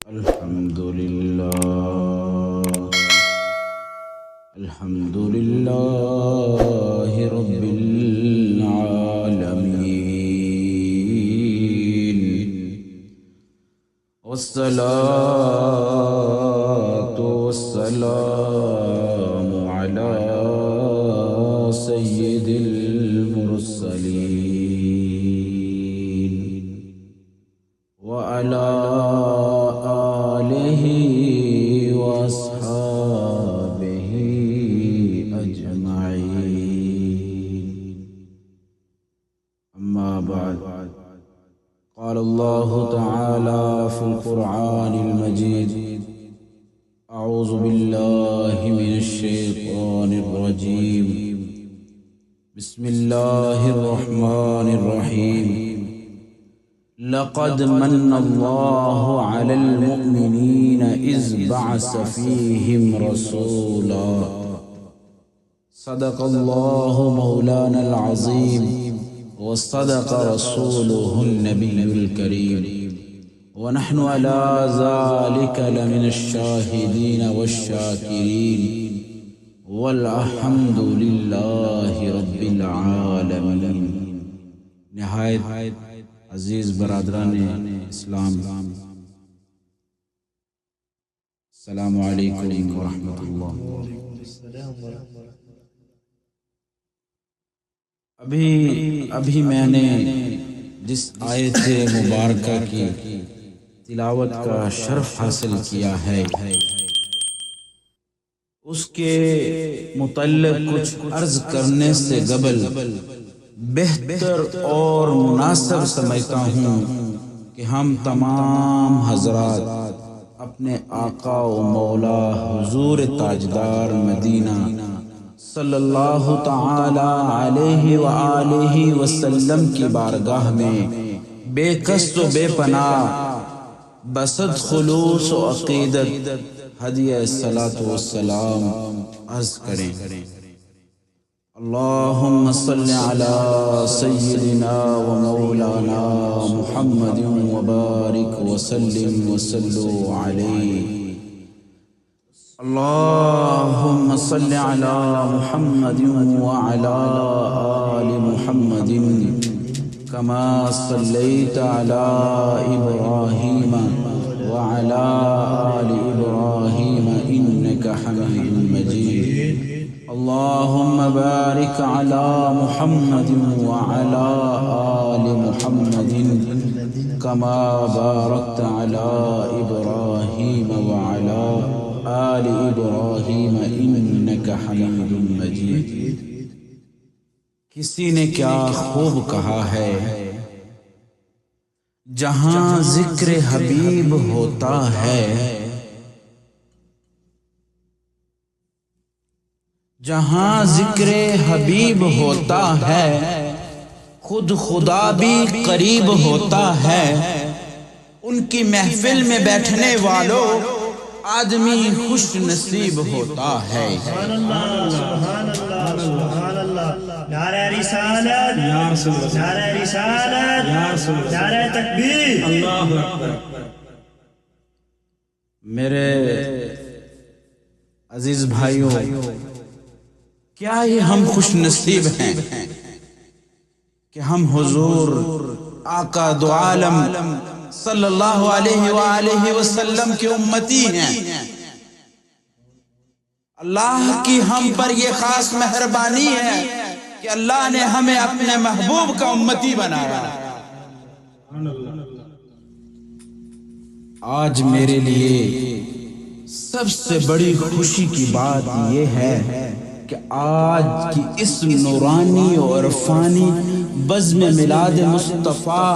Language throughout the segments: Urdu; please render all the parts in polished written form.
الحمد لله رب العالمين، والصلاة والسلام على سيد المرسلين وعلى آله وأصحابه أجمعين. أما بعد، قال الله تعالى في القرآن المجيد: أعوذ بالله من الشيطان الرجيم، بسم الله الرحمن الرحيم. لقد من الله على المؤمنين إذ بعث فيهم رسولا. صدق الله مولانا العظيم، وصدق رسوله النبي الكريم، ونحن على ذلك لمن الشاهدين والشاكرين، والحمد لله رب العالمين. نہایت عزیز برادران اسلام، السلام علیکم ورحمۃ اللہ. ابھی میں نے جس آیت مبارکہ کی تلاوت کا شرف حاصل کیا ہے، اس کے متعلق کچھ عرض کرنے سے قبل بہتر اور مناسب سمجھتا ہوں کہ ہم تمام حضرات اپنے آقا و مولا حضور تاجدار مدینہ صلی اللہ تعالی علیہ وآلہ وسلم کی بارگاہ میں بے قصد و بے پناہ بصد خلوص و عقیدت ہدیہ صلاۃ و سلام عرض کریں. اللهم صل على سيدنا ومولانا محمد وبارك وسلم وصلوا عليه. اللهم صل على محمد وعلى آل محمد كما صليت على إبراهيم وعلى آل إبراهيم إنك حميد مجيد. اللهم بارك على محمد وعلى آل محمد كما باركت على إبراهيم وعلى آل إبراهيم إنك حميد مجيد. کسی نے کیا خوب کہا ہے، جہاں ذکر حبیب ہوتا ہے، جہاں ذکر حبیب ہوتا ہے، خود خدا بھی قریب ہوتا ہے. ان کی محفل میں بیٹھنے والوں آدمی خوش نصیب ہوتا ہے. سبحان اللہ، سبحان اللہ، سبحان اللہ. نعرہ رسالت، نعرہ رسالت، نعرہ تکبیر، اللہ اکبر. میرے عزیز بھائیوں، کیا یہ ہم خوش نصیب ہیں کہ ہم حضور آقا دو عالم صلی اللہ علیہ وآلہ وسلم کے امتی ہیں. اللہ کی ہم پر یہ خاص مہربانی ہے کہ اللہ نے ہمیں اپنے محبوب کا امتی بنایا. آج میرے لیے سب سے بڑی خوشی کی بات یہ ہے کہ آج کی اس نورانی اور عرفانی بزم میلاد مصطفیٰ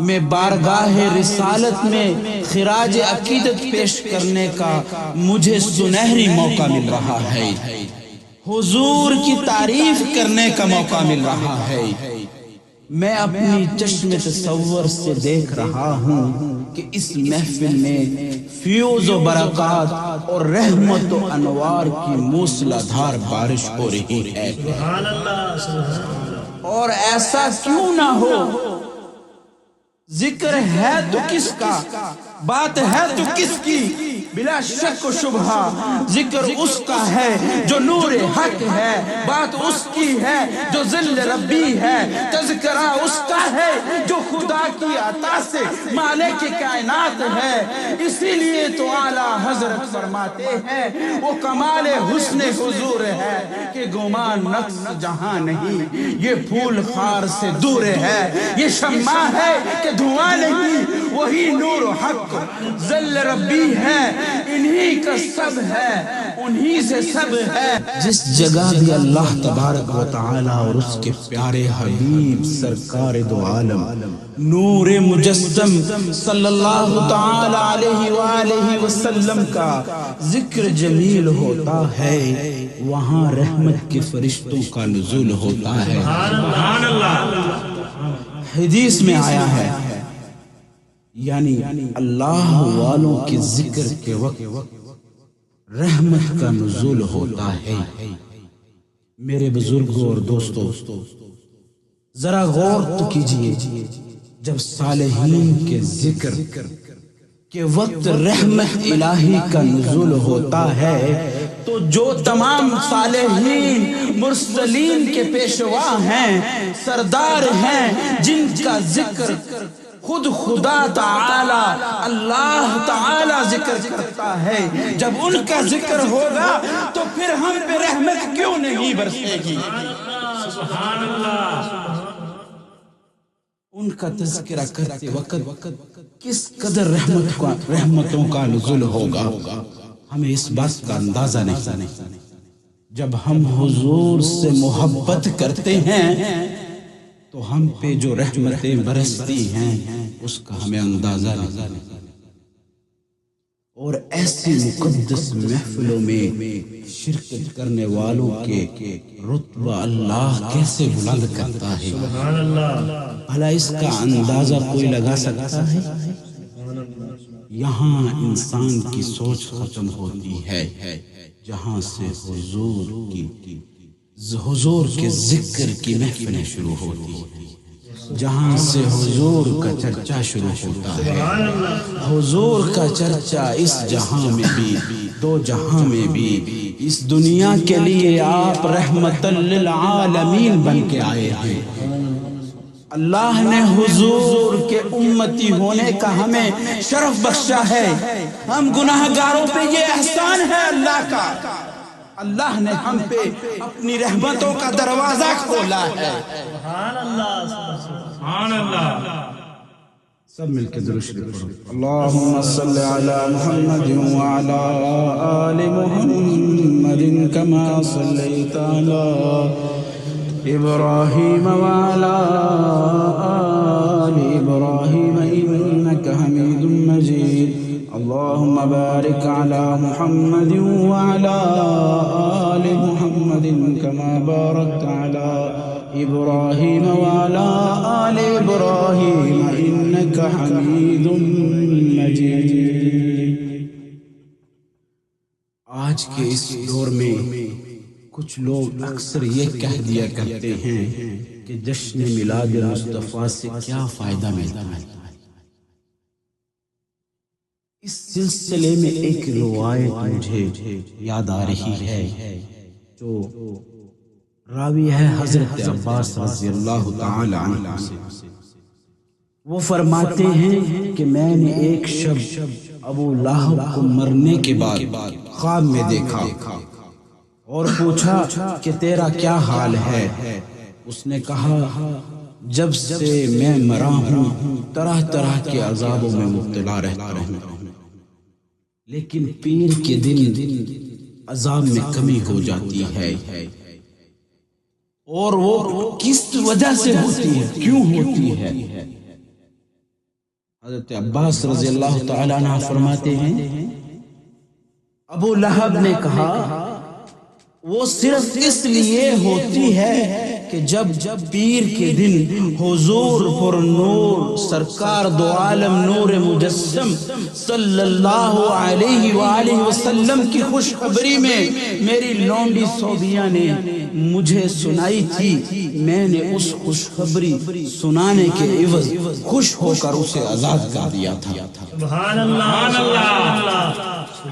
میں بارگاہ رسالت میں خراج عقیدت پیش کرنے کا مجھے سنہری موقع مل رہا ہے، حضور کی تعریف کرنے کا موقع مل رہا ہے. میں اپنی چشم تصور سے دیکھ رہا ہوں کہ اس محفل میں فیوز و برکات اور رحمت و انوار کی موسلا دھار بارش ہو رہی ہے. سبحان اللہ، سبحان اللہ. اور ایسا کیوں نہ ہو، ذکر ہے تو کس کا بات ہے تو کس کی بلا شک و شبہ ذکر اس کا ہے جو نور حق ہے، بات اس کی ہے جو ذل ربی ہے، تذکرہ اس کا ہے جو خدا کی عطا سے مالک کائنات ہے۔ اسی لیے تو اعلیٰ حضرت فرماتے ہیں وہ کمال حسن حضور ہے کہ گمان نقص جہاں نہیں، یہ پھول خار سے دور ہے، یہ شمع ہے کہ دھواں نہیں، وہی نور حق ذل ربی ہے، انہی کا سب ہے، انہی سے سب ہے۔ جس جگہ بھی اللہ تبارک و تعالی اور اس کے پیارے حبیب سرکار دو عالم نور مجسم صلی اللہ تعالی علیہ وآلہ وسلم کا ذکر جمیل ہوتا ہے، وہاں رحمت کے فرشتوں کا نزول ہوتا ہے۔ سبحان اللہ۔ حدیث میں آیا ہے یعنی اللہ والوں کے ذکر کے وقت رحمت کا نزول ہوتا ہے۔ میرے بزرگوں اور دوستو ذرا غور تو کیجئے، جب صالحین کے ذکر کے وقت رحمت الہی کا نزول ہوتا ہے تو جو تمام صالحین مرسلین کے پیشوا ہیں، سردار ہیں، جن کا ذکر خود خدا تعالی اللہ تعالی ذکر کرتا ہے، جب ان کا ذکر ہوگا تو پھر ہم پہ رحمت کیوں نہیں برسے گی؟ سبحان اللہ۔ ان کا تذکرہ کرتے وقت کس قدر رحمتوں کا نزول ہوگا، ہمیں اس بات کا اندازہ نہیں۔ جب ہم حضور سے محبت کرتے ہیں تو ہم پہ جو رحمتیں برستی ہیں اس کا ہمیں اندازہ نہیں۔ اور ایسی مقدس محفلوں میں شرکت کرنے والوں کے رتبہ اللہ کیسے بلند کرتا ہے، سبحان اللہ۔ بھلا اس کا اندازہ کوئی لگا سکتا ہے؟ یہاں انسان کی سوچ ختم ہوتی ہے جہاں سے حضور کے ذکر کی محفلیں شروع ہوتی ہیں، جہاں سے حضور کا چرچا شروع ہوتا ہے۔ حضور کا چرچا اس جہاں میں بھی، دو جہاں میں بھی، اس دنیا کے لیے آپ رحمت للعالمین بن کے آئے ہیں۔ اللہ نے حضور کے امتی ہونے کا ہمیں شرف بخشا ہے، ہم گناہگاروں پہ یہ احسان ہے اللہ کا، اللہ نے ہم پہ اپنی رحمتوں کا دروازہ کھولا ہے۔ سبحان اللہ۔ سبحان اللہ۔ سب مل کے درود شریف پڑھو۔ اللہم صلی علی محمد وعلی آل محمد کما صلیت علی ابراہیم وعلی آل ابراہیم انک حمید مجید۔ اللہم بارک علی محمد وعلی آل محمد کما بارکت علی ابراہیم وعلی آل ابراہیم انک حمید مجید۔ آج کے اس دور میں کچھ لوگ اکثر یہ کہہ دیا کرتے ہیں کہ جشن میلاد مصطفیٰ سے کیا فائدہ ملتا ہے۔ اس سلسلے میں ایک روایت مجھے یاد آ رہی ہے جو راوی ہے حضرت عباس رضی اللہ تعالی عنہ سے۔ وہ فرماتے ہیں کہ میں نے ایک شب ابو لہب کو مرنے کے بعد خواب میں دیکھا اور پوچھا کہ تیرا کیا حال ہے؟ اس نے کہا جب سے میں مرا ہوں طرح طرح کے عذابوں میں مبتلا رہتا ہوں، لیکن پیر کے دن عذاب میں کمی ہو جاتی ہے، اور وہ کس وجہ سے ہوتی ہے، کیوں ہوتی ہے؟ حضرت عباس رضی اللہ تعالی عنہ فرماتے ہیں ابو لہب نے کہا وہ صرف اس لیے ہوتی ہے کہ جب پیر کے دن حضور پر نور سرکار دو عالم نور مجسم صلی اللہ علیہ وآلہ وسلم کی خوشخبری میں میری لونڈی سعودیہ نے مجھے سنائی تھی، میں نے اس خوشخبری سنانے کے عوض خوش ہو کر اسے آزاد کر دیا تھا۔ سبحان اللہ،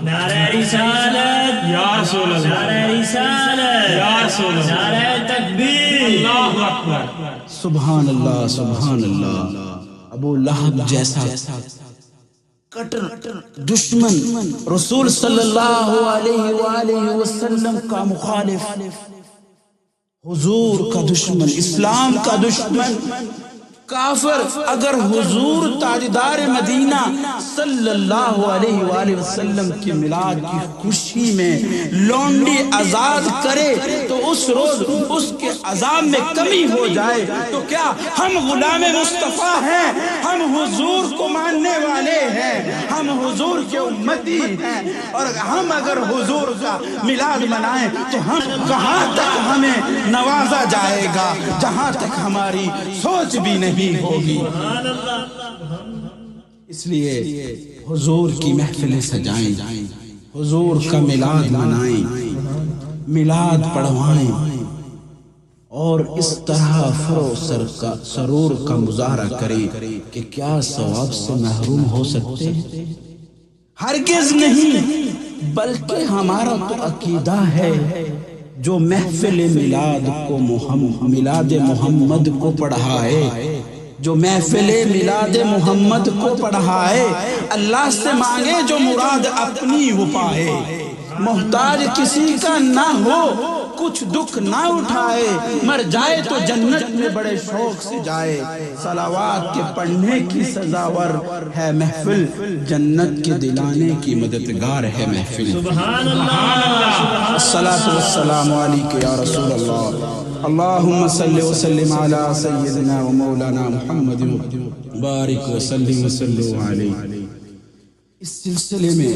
نعرہ رسالت یا رسول اللہ، نعرہ رسالت یا رسول اللہ، نعرہ تکبیر اللہ اکبر۔ سبحان اللہ، سبحان اللہ۔ ابو لہب جیسا کٹر دشمن رسول صلی اللہ علیہ وآلہ وسلم کا مخالف، حضور کا دشمن، اسلام کا دشمن، کافر، اگر حضور تاجدار مدینہ صلی اللہ علیہ وآلہ وسلم کی میلاد کی خوشی میں لونڈی آزاد کرے تو اس روز اس کے عذاب میں کمی ہو جائے تو کیا ہم غلام مصطفیٰ ہیں؟ ہم حضور کو ماننے والے ہیں، ہم حضور کے امتی ہیں، اور ہم اگر حضور کا میلاد منائیں تو ہم کہاں تک ہمیں نوازا جائے گا، جہاں تک ہماری سوچ بھی نہیں ہوگی۔ اس لیے حضور کی محفلیں سجائیں، حضور کا میلاد منائیں، میلاد پڑھوائیں، اور اس طرح سرور کا مظاہرہ کریں کہ کیا ثواب سے محروم ہو سکتے ہیں؟ ہرگز نہیں، بلکہ ہمارا تو عقیدہ ہے جو محفل میلاد کو میلاد محمد کو پڑھائے، جو محفل میلاد محمد کو پڑھائے، اللہ سے مانگے جو مراد اپنی ہو پائے، محتاج کسی کا نہ ہو، کچھ دکھ نہ اٹھائے، مر جائے تو جنت میں بڑے شوق سے جائے، صلوات کے پڑھنے کی سزاور ہے محفل، جنت کے دلانے کی مددگار ہے محفل۔ سبحان اللہ، الصلاۃ والسلام علیک یا رسول اللہ، اللہم صلی وسلم علی سیدنا و مولانا محمد بارک وسلم وسلم علیہ۔ اس سلسلے میں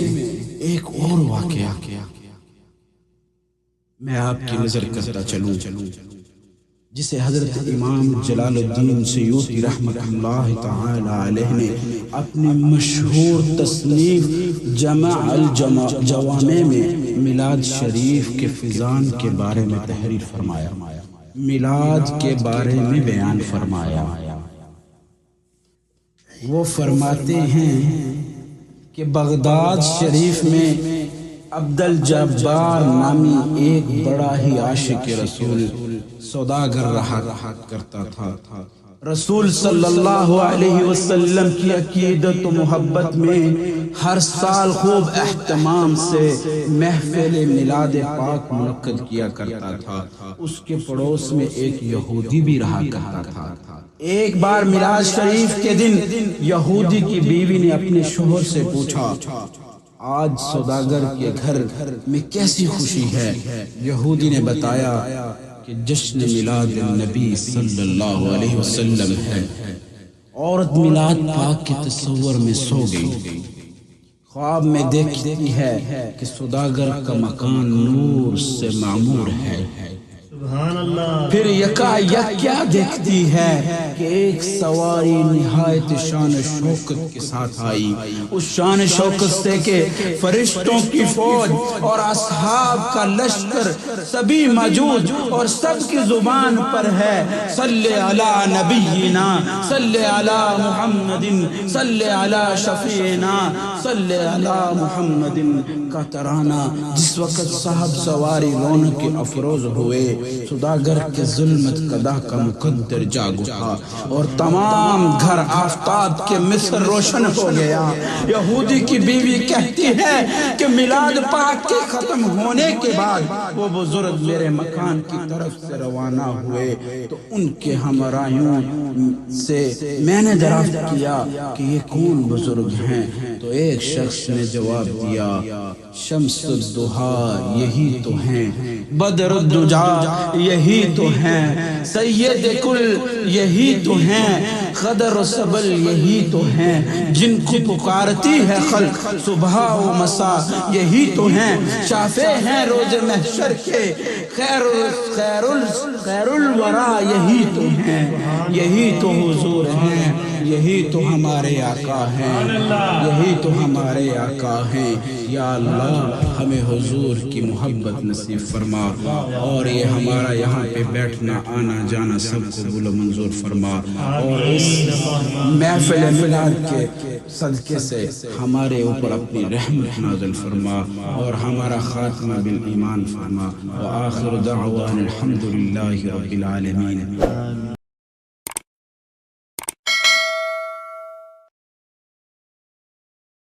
ایک اور واقعہ میں آپ کی نظر کرتا چلوں، جسے حضرت امام جلال الدین سیوطی رحمۃ اللہ تعالی علیہ نے اپنی مشہور تصنیف جمع الجوامع میں میلاد شریف کے فیضان کے بارے میں تحریر فرمایا، میلاد کے بارے میں بیان فرمایا۔ وہ فرماتے ہیں کہ بغداد شریف میں عبد الجبار نامی ایک بڑا ہی عاشق رسول سوداگر رہا کرتا تھا۔ رسول صلی اللہ علیہ وسلم کی عقیدت و محبت میں ہر سال خوب اہتمام سے محفل میلاد پاک منعقد کیا کرتا تھا۔ اس کے پڑوس میں ایک یہودی بھی رہا کرتا تھا۔ ایک بار میلاد شریف کے دن یہودی کی بیوی نے اپنے شوہر سے پوچھا، آج سوداگر کے گھر میں کیسی خوشی ہے؟ یہودی نے بتایا کہ جشن میلاد النبی صلی اللہ علیہ وسلم ہے۔ عورت میلاد پاک کے تصور میں سو گئی، خواب میں دیکھتی ہے کہ سوداگر کا مکان نور سے معمور ہے۔ سبحان اللہ، پھر یکا یک کیا دیکھتی ہے کہ ایک سواری نہایت شان شوکت کے ساتھ آئی، اس شان شوکت سے کہ فرشتوں کی فوج اور اصحاب کا لشکر سبھی موجود، اور سب کی زبان پر ہے صلی علی نبینا، صلی علی محمد، صلی علی شفیعنا، صلی علی محمد کا ترانہ۔ جس وقت صاحب سواری رونق افروز ہوئے، سوداگر کے ظلمت قدا کا مقدر جاگ اٹھا اور تمام گھر آفتاب کے مثل روشن ہو گیا۔ یہودی کی بیوی کہتی ہے کہ میلاد پاک کے ختم ہونے کے بعد وہ بزرگ میرے مکان کی طرف سے روانہ ہوئے تو ان کے ہمراہیوں سے میں نے دریافت کیا کہ یہ کون بزرگ ہیں؟ تو ایک شخص نے جواب دیا، شمس الضحیٰ یہی تو ہیں، بدر الدجا یہی تو ہیں، سید کل یہی تو ہیں، قدر و سبل یہی تو ہیں، جن کو پکارتی ہے خلق صبح و مسا یہی تو ہیں، شافع ہیں روز محشر کے، خیر الورا یہی تو ہیں، یہی تو حضور ہیں، یہی تو ہمارے آقا ہیں، یہی تو ہمارے آقا ہیں۔ یا اللہ ہمیں حضور کی محبت نصیب فرما، اور یہ ہمارا یہاں پہ بیٹھنا آنا جانا سب قبول و منظور فرما، اور اس محفل میلاد کے صدقے سے ہمارے اوپر اپنی رحمت نازل فرما، اور ہمارا خاتمہ بالایمان فرما، وآخر دعوانا الحمدللہ رب العالمین۔